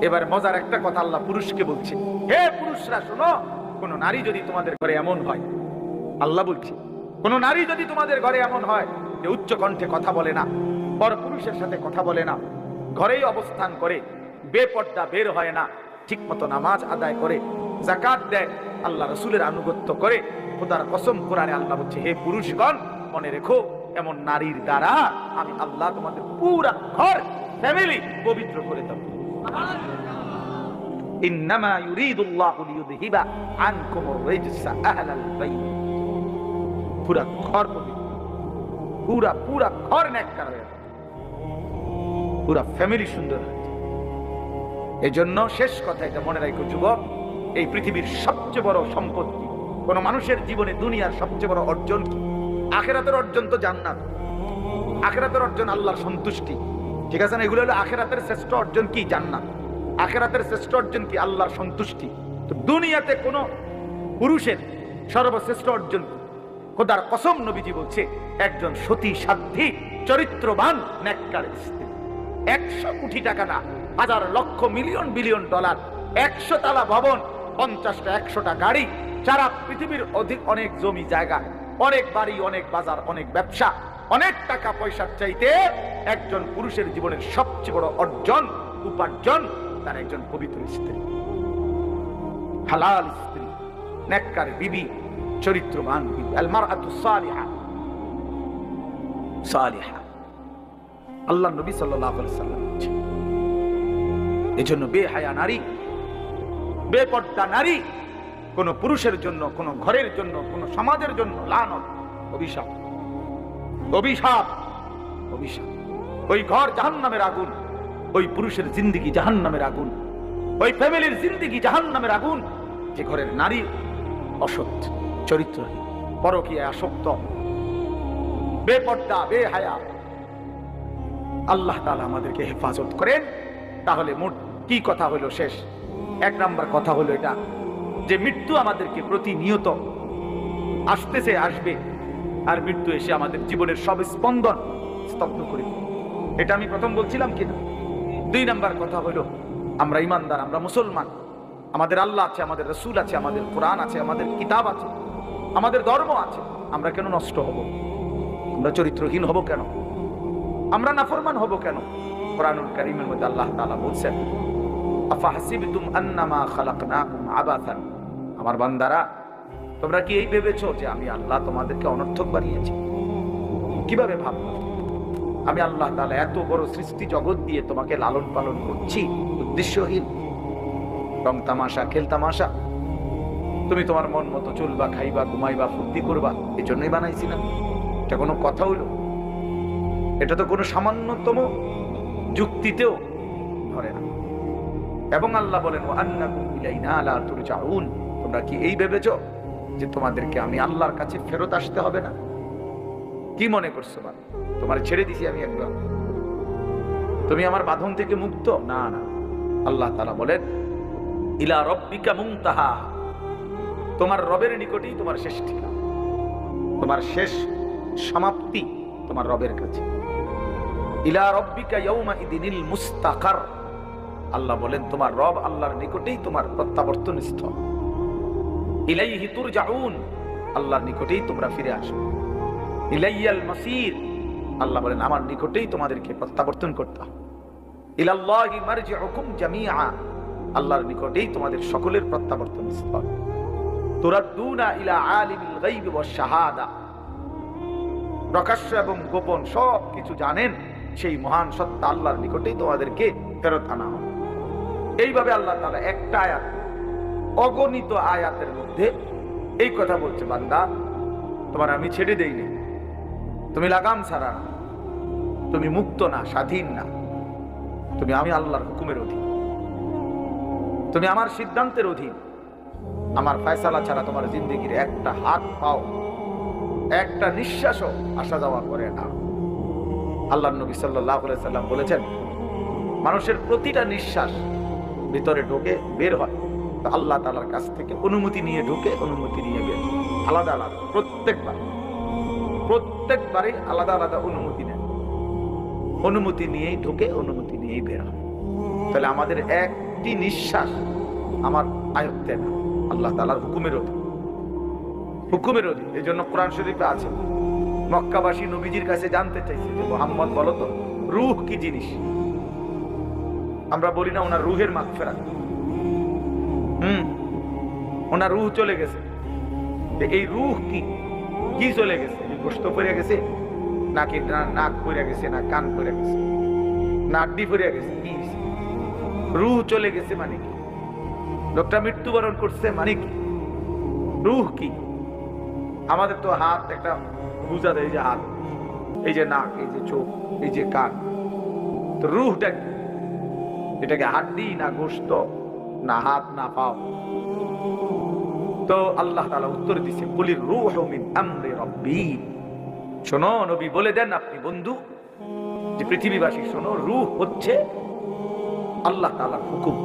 এবার মজার একটা কথা আল্লাহ পুরুষকে বলছে, হে পুরুষরা শোনো, কোন নারী যদি তোমাদের ঘরে এমন হয়, আল্লাহ বলছে কোন নারী যদি তোমাদের ঘরে এমন হয় যে উচ্চ কণ্ঠে কথা বলে না, পর পুরুষের সাথে কথা বলে না, ঘরেই অবস্থান করে, বেপর্দা বের হয় না, ঠিক মতো নামাজ আদায় করে, যাকাত দেয়, আল্লাহ রাসূলের আনুগত্য করে, খোদার কসম কোরআনে আল্লাহ বলছে, হে পুরুষগণ মনে রেখো, এমন নারীর দ্বারা আমি আল্লাহ তোমাদের পুরা ঘর ফ্যামিলি পবিত্র করে দেব। ইন্নামা ইউরিদুল্লাহু লিইউযহিবা আনকুমুর রিজসা আহলাল বাইত। পুরা ঘর পবিত্র, পুরা ঘর নেককার হয়ে যাবে, পুরা ফ্যামিলি সুন্দর হয়ে যাবে। এজন্য শেষ কথা এটা মনে রাখো যুবক, এই পৃথিবীর সবচেয়ে বড় সম্পত্তি কোন মানুষের জীবনে, দুনিয়ার সবচেয়ে বড় অর্জন কি? আখিরাতের অর্জন তো জান্নাত, আখিরাতের অর্জন আল্লাহর সন্তুষ্টি, ঠিক আছে না? এগুলো হলো আখিরাতের শ্রেষ্ঠ অর্জন কি? জান্নাত। আখিরাতের শ্রেষ্ঠ অর্জন কি? আল্লাহর সন্তুষ্টি। তো দুনিয়াতে কোন পুরুষের সর্বশ্রেষ্ঠ অর্জন কি? খোদার কসম নবীজি বলছে, একজন সতী সাধ্বী চরিত্রবান নেককার স্ত্রী। 100 কোটি টাকা না, হাজার লক্ষ মিলিয়ন বিলিয়ন ডলার, 100 তালা ভবন, 50টা 100টা গাড়ি, সারা পৃথিবীর অনেক জমি জায়গা, অনেক বাড়ি, অনেক বাজার, অনেক ব্যবসা, অনেক টাকা পয়সার চাইতে একজন পুরুষের জীবনের সবচেয়ে বড় অর্জন, উপার্জন তার একজন পবিত্র স্ত্রী, হালাল স্ত্রী, নেককার বিবি, চরিত্রবান বিবি। আল মারআতু সালিহা, সালিহা, আল্লাহ নবী সাল্লাল্লাহু আলাইহি ওয়াসাল্লাম বলেছেন। এজন্য বেহায়া নারী, বেপর্দা নারী কোন পুরুষের জন্য, কোন ঘরের জন্য, কোন সমাজের জন্য লানত, অভিশাপ, অভিশাপ, অভিশাপ। ওই ঘর জাহান্নামের আগুন, ওই পুরুষের জিন্দেগি জাহান্নামের আগুন, ওই ফ্যামিলির জিন্দেগি জাহান্নামের আগুন, যে ঘরের নারী অসৎ, চরিত্রহীন, পরকীয়ায় আসক্ত, বেপর্দা, বেহায়া। আল্লাহ তাআলা আমাদেরকে হেফাজত করেন। তাহলে মোট কি কথা হলো? শেষ 1 নাম্বার কথা হলো এটা যে মৃত্যু আমাদেরকে প্রতিনিয়ত আসতেছে, আসবে, আর মৃত্যু এসে আমাদের জীবনের সব স্পন্দন স্তব্ধ করে দিবে। এটা আমি প্রথম বলছিলাম কিনা? 2 নাম্বার কথা হলো আমরা ইমানদার, আমরা মুসলমান, আমাদের আল্লাহ আছে, আমাদের রাসূল আছে, আমাদের কোরআন আছে, আমাদের কিতাব আছে, আমাদের ধর্ম আছে। আমরা কেন নষ্ট হব? আমরা চরিত্রহীন হব কেন? আমরা নাফরমান হব কেন? কোরআনুল কারীমের মধ্যে আল্লাহ তাআলা বলছেন, আফাহাসিবতুম আন্নামা খালাকনাকুম আবাসান। আমার বান্দারা, তোমরা কি এই ভেবেছো যে আমি আল্লাহ তোমাদেরকে অনর্থক বানিয়েছি? কিভাবে ভাবো? আমি আল্লাহ তাআলা এত বড় সৃষ্টি জগৎ দিয়ে তোমাকে লালন পালন করছি উদ্দেশ্যহীন, রং তামাশা, খেল তামাশা, তুমি তোমার মন মতো চলবা, খাইবা, ঘুমাইবা, ফুর্তি করবা, এই জন্যই বানাইছি না? এটা কোনো কথা হইল? এটা তো কোনো সামান্যতম যুক্তিতেও ধরে না। এবং আল্লাহ বলেন, ওয়ান্নাকুম ইলাইনা লা তুরজাউন। তোমরা কি এই ভেবেছো যে তোমাদেরকে আমি আল্লাহর কাছে ফেরত আসতে হবে না? কি মনে করছো? তোমার ছেড়ে দিছি আমি একদম, তুমি আমার বাঁধন থেকে মুক্ত? না না, আল্লাহ তাআলা বলেন, ইলা রাব্বিকা মুনতাহা। তোমার রবের নিকটেই তোমার শেষ ঠিকানা, তোমার শেষ সমাপ্তি তোমার রবের কাছে। ইলা রাব্বিকা ইয়াউমা ইদিনিল মুস্তাকার। আল্লাহ বলেন, তোমার রব আল্লাহর নিকটেই তোমার প্রত্যাবর্তন স্থল। ইলাইহি তুরজাউন, আল্লাহর নিকটেই তোমরা ফিরে আসবে। ইলাইয়াল মাসির, আল্লাহ বলেন আমার নিকটেই তোমাদেরকে প্রত্যাবর্তন করতে হবে। ইলাল্লাহি মারজিউকুম জামিআ, আল্লাহর নিকটেই তোমাদের সকলের প্রত্যাবর্তন স্থল। তুরাদ্দুনা ইলা আলিমিল গায়বি ওয়াশ শাহাদা, প্রকাশ্য এবং গোপন সব কিছু জানেন সেই মহান সত্তা আল্লাহর নিকটেই তোমাদেরকে ফেরত আনা হবে। এইভাবে আল্লাহ তাআলা একটা আয়াত, অগণিত আয়াতের মধ্যে এই কথা বলছে, বান্দা তোমার আমি ছেড়ে দেইনি, তুমি লাগাম ছাড়া না, তুমি মুক্ত না, স্বাধীন না, তুমি আমি আল্লাহর হুকুমের অধীন, তুমি আমার সিদ্ধান্তের অধীন। আমার ফয়সালা ছাড়া তোমার জিন্দেগির একটা হাত পাও, একটা নিঃশ্বাসও আসা যাওয়া করে না। আল্লাহর নবী সাল্লাল্লাহু আলাইহি সাল্লাম বলেছেন, মানুষের প্রতিটা নিঃশ্বাস ভিতরে ঢোকে, বের হয়, তো আল্লাহ তাআলার কাছ থেকে অনুমতি নিয়ে ঢোকে, অনুমতি নিয়ে বের, আলাদা আলাদা, প্রত্যেকবারই আলাদা আলাদা অনুমতি নেয়, অনুমতি নিয়েই ঢোকে, অনুমতি নিয়েই বের হয়। তাহলে আমাদের এক প্রতিটি নিঃশ্বাস আমার আয়ত্তে না, আল্লাহ তাআলার হুকুমের অধীন, হুকুমের অধীন। এই জন্য কোরআন শরীফে আছে, মক্কাবাসী নবীজির কাছে জানতে চাইছে যে মুহাম্মদ বলো তো রূহ কি জিনিস। আমরা বলি না ওনার রূহের মাগফিরাত, ওনার রূহ চলে গেছে। এই রূহ কি, কি চলে গেছে? গোশত পড়ে গেছে নাকি নাক পড়ে গেছে, না কান পড়ে গেছে, না আড্ডি পড়ে গেছে? কি রূহ চলে গেছে মানে কি? লোকটা মৃত্যুবরণ করছে মানে কি? রূহ কি? আমাদের তো হাত একটা বুঝা দেয়, এই যে হাত, এই যে নাক, এই যে চোখ, এই যে কান, তো রূহটা কি? এটাকে হাড্ডি না গোশত না হাত না পাও? তো আল্লাহ তাআলা উত্তর দিছে, কুলির রূহু মিন আমরি রাব্বি। শোনো নবী বলে দেন আপনি বন্ধু যে পৃথিবীবাসী শোনো, রূহ হচ্ছে আল্লাহ তাআলার হুকুম।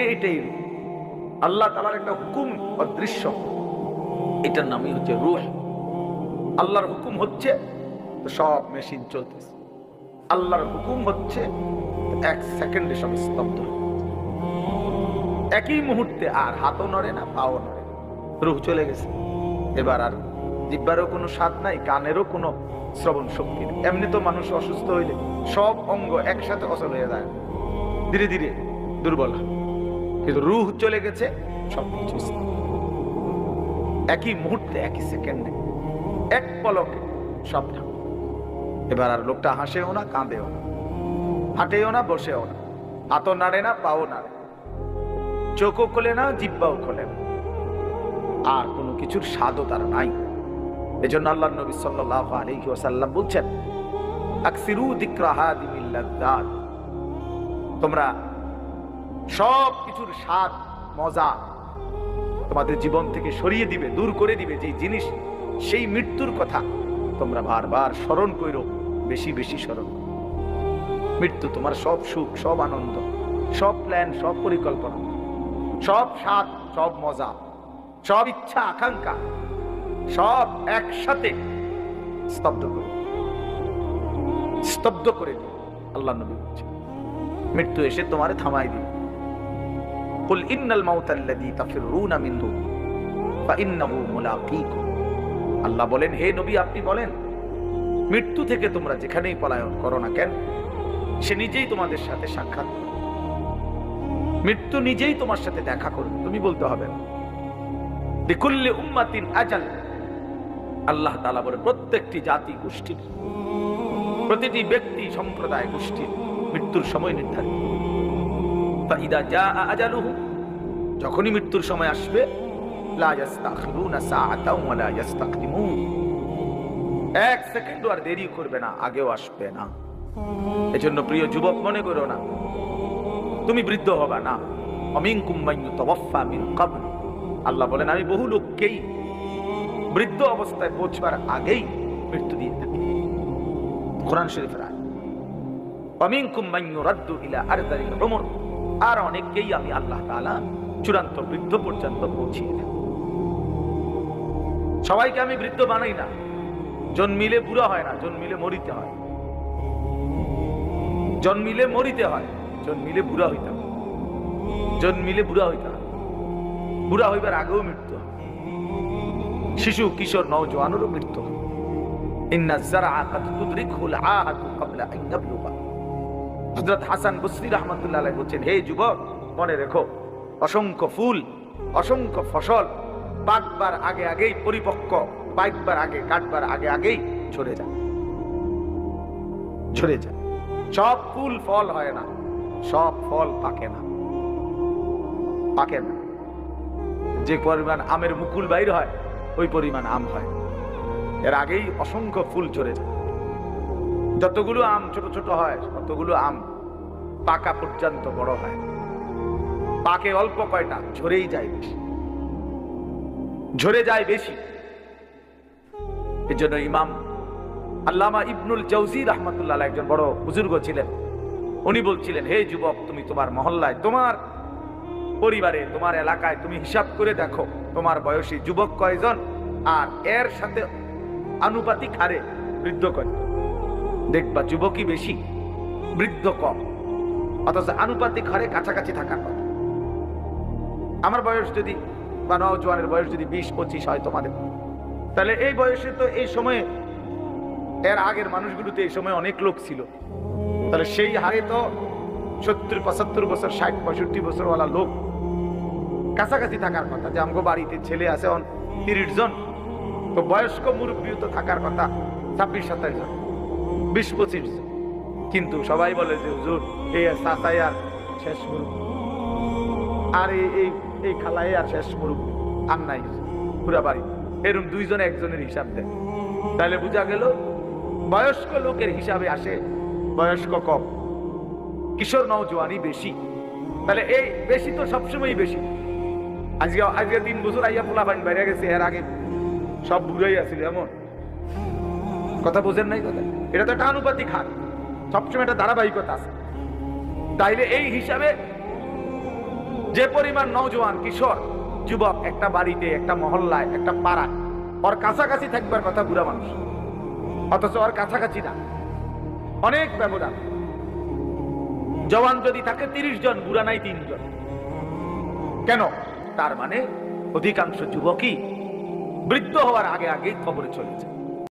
এইটাই আল্লাহ তাআলার একটা হুকুম, অদৃশ্য, এটার নামই হচ্ছে রূহ। আল্লাহর হুকুম হচ্ছে তো সব মেশিন চলতেছে, আল্লাহর হুকুম হচ্ছে এক সেকেন্ডে সব স্তব্ধ, একই মুহূর্তে আর হাতও নড়ে না, পাও নড়ে, রূহ চলে গেছে। এবার আর জিহ্বারও কোনো স্বাদ নাই, কানেরও কোনো শ্রবণ শক্তি নেই। এমনি তো মানুষ অসুস্থ হইলে সব অঙ্গ একসাথে অচল হয়ে যায়, ধীরে ধীরে দুর্বল হয়, কিন্তু রূহ চলে গেছে, সবকিছু একই মুহূর্তে, একই সেকেন্ডে, এক পলকে সব। এবার আর লোকটা হাসেও না, কাঁদেও না, হাঁটেও না, বসেও না, হাতও নাড়ে না, পাও নাড়ে, চোখও খোলে না, জিহ্বাও খোলে না, আর কোনো কিছুর স্বাদও তার নাই। এজন্য আল্লাহর নবী সাল্লাল্লাহু আলাইহি ওয়াসাল্লাম বলছেন, আকসিরু যিকরা হাদিমিল লাযযাত, তোমরা সব কিছুর স্বাদ মজা তোমাদের জীবন থেকে সরিয়ে দিবে, দূর করে দিবে যে জিনিস, সেই মৃত্যুর কথা তোমরা বারবার স্মরণ করো, বেশি বেশি স্মরণ। মৃত্যু তোমার সব সুখ, সব আনন্দ, সব প্ল্যান, সব পরিকল্পনা, সব স্বাদ, সব মজা, সব ইচ্ছা আকাঙ্ক্ষা, সব একসাথে স্তব্ধ করে, স্তব্ধ করে দিবে। আল্লাহ নবী বলছেন, মৃত্যু এসে তোমারে থামাই দিবে। কুল ইন্নাল মাউতাল্লাযী তাফিরুনা মিনহু ফাইন্নাহু মুলাকীকুম। আল্লাহ বলেন, হে নবী আপনি বলেন, মৃত্যু থেকে তোমরা যেখানেই পলায়ন করো না কেন, সে নিজেই তোমাদের সাথে সাক্ষাৎ করবে, মৃত্যু নিজেই তোমার সাথে দেখা করবে, তুমি বলতে হবে না। লিকুল্লি উম্মাতিন আজাল, আল্লাহ তাআলা বলে প্রত্যেকটি জাতি গোষ্ঠীর, প্রতিটি ব্যক্তি সম্প্রদায় গোষ্ঠীর মৃত্যুর সময় নির্ধারিত। ফাইদা জাআ আজালুহু, যখনই মৃত্যুর সময় আসবে, লা ইস্তাখিরুনা সাআতাও ওয়া লা ইস্তাকদিমুন, এক সেকেন্ডও আর দেরি করবে না, আগেও আসবে না। এজন্য প্রিয় যুবক, মনে করো না তুমি বৃদ্ধ হবা না। অমিনকুম মান ইউতাওয়াফা মিন ক্বাবল, আল্লাহ বলেন আমি বহু লোককেই বৃদ্ধ অবস্থায় পৌঁছবার আগেই মৃত্যু দিয়ে থাকি। কোরআন শরীফের আয়াত, অমিনকুম মান ইউরাদ্দু ইলা আরযালিল উমর, আর অনেককেই আমি আল্লাহ তাআলা চূড়ান্ত বৃদ্ধ পর্যন্ত পৌঁছিয়ে দেব। সবাইকে আমি বৃদ্ধ বানাই না, জন্মিলে বুড়া হয় না, জন্মিলে মরিতে হয়, জন্মিলে মরিতে হয়, জন্মিলে বুড়া হইতে হয়, জন্মিলে বুড়া হইতে হয়, বুড়া হইবার আগেও মৃত্যু হয়, শিশু কিশোর নওজোয়ানেরও মৃত্যু হয়। ইন্না যারআ কাদ তুদরিকুল আহাতু ক্বাবলা আন ইয়াবলুগা। হযরত হাসান বসরি রাহমাতুল্লাহ আলাইহি বলেন, হে যুবক মনে রেখো, অসংখ্য ফুল, অসংখ্য ফসল পাকবার আগে আগেই পরিপক্ক, পাকবার আগে, কাটবার আগে আগেই ঝরে যায়, ঝরে যায়। সব ফুল ফল হয় না, সব ফল পাকে না, পাকে না। যে পরিমাণ আমের মুকুল বাইর হয় ওই পরিমাণ আম হয়, এর আগেই অসংখ্য ফুল ঝরে যায়। যতগুলো আম ছোট ছোট হয়, ততগুলো আম পাকা পর্যন্ত বড় হয়, পাকে অল্প কয়টা, ঝরেই যায় বেশি, ঝরে যায় বেশি। এজন্য ইমাম আল্লামা ইবনুল জাওজি রাহমাতুল্লাহ আলাইহি একজন বড় বুজুর্গ ছিলেন, উনি বলছিলেন, হে যুবক তুমি তোমার মহল্লায়, তোমার পরিবারে, তোমার এলাকায় তুমি হিসাব করে দেখো তোমার বয়সী যুবক কয়জন আর এর সাথে আনুপাতিক হারে বৃদ্ধ কয়জন। দেখবা যুবকই বেশি, বৃদ্ধ কম। অথচ আনুপাতিক হারে কাছাকাছি থাকার কথা। আমার বয়স যদি বা নওজোয়ানের বয়স যদি 20-25 হয় তোমাদের, তাহলে এই বয়সে তো এই সময়ে, এর আগের মানুষগুলোতে এই সময় অনেক লোক ছিল, তাহলে সেই হারে তো 70-75 বছর, 60-65 বছরওয়ালা লোক কাছাকাছি থাকার কথা। যে আমগো বাড়িতে ছেলে আছে 30 জন, তো বয়স্ক মুরব্বীও তো থাকার কথা 26-27 জন, 20-25 জন। কিন্তু সবাই বলে যে হুজুর এই চাচাই আর শেষ মুরব্বী, আর এই খালাই আর শেষ মুরব্বী, আর নাই পুরা বাড়ি। এরকম 2 জন একজনের হিসাব দেয়। তাহলে বোঝা গেল বয়স্ক লোকের হিসাবে আসে বয়স্ক কম, কিশোর নওজোয়ানি বেশি। তাহলে এই বেশি তো সবসময় বেশি। আজকে 3 বছর আইয়া পোলা পানি বাইরে গেছে, এর আগে সব বুড়াই আছিল, এমন কথা বোঝেন নাই কথা। এটা তো একটা আনুপাতিক হার, সবসময় একটা ধারাবাহিকতা আছে। তাইলে এই হিসাবে যে পরিমাণ নওজোয়ান, কিশোর, যুবক একটা বাড়িতে, একটা মহল্লায়, একটা পাড়ায়, ওর কাছাকাছি থাকবার কথা বুড়া মানুষ, অথচ ওর কাছাকাছি না, অনেক ব্যবধান। জওয়ান যদি থাকে 30 জন, বুড়া নাই 3 জন। কেন? তার মানে অধিকাংশ যুবকই বৃদ্ধ হওয়ার আগে আগে কবরে চলেছে।